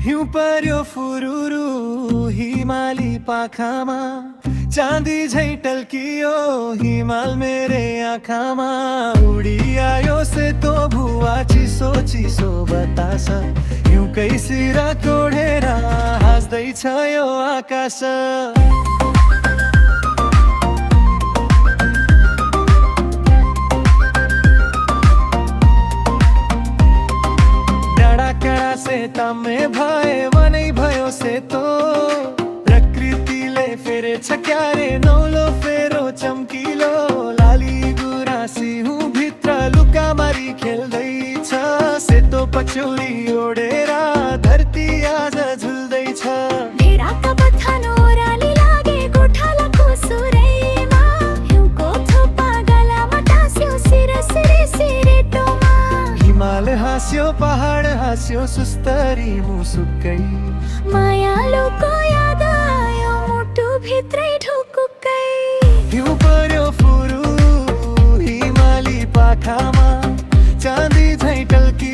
हिउँ पर्यो फुरुरु हिमाली पाखामा, चाँदी झै टल्कियो हिमाल मेरे आँखामा। उडी आयो सेतो भुवा चिसो चिसो बतास, हिउँकै सिरा तोडेर हाँस्दैछ यो आकाश। तामे भए वनै भयो सेतो, प्रकृतिले फेरेछ क्यारे नौलो फेरो चम्किलो। लाली गुराँसी हुँ भित्र लुकामारी खेल्दैछ, सेतो पछौडी ओढेर धरती आज झुल्दैछ। भेडाका बथान ओह्राली लागे गोठालाको सुरैमा, हिउँको थोपा गलामा टाँस्यो सिरे सिरेटोमा। हिमाल हाँस्यो पहाड हाँस्यो सुस्तरी मुसुक्कै, मायालुको याद आयो मुटु भित्रै ढुकुक्कै। हिउँ पर्यो फुरु हिमाली पाखामा, चाँदी झै टल्की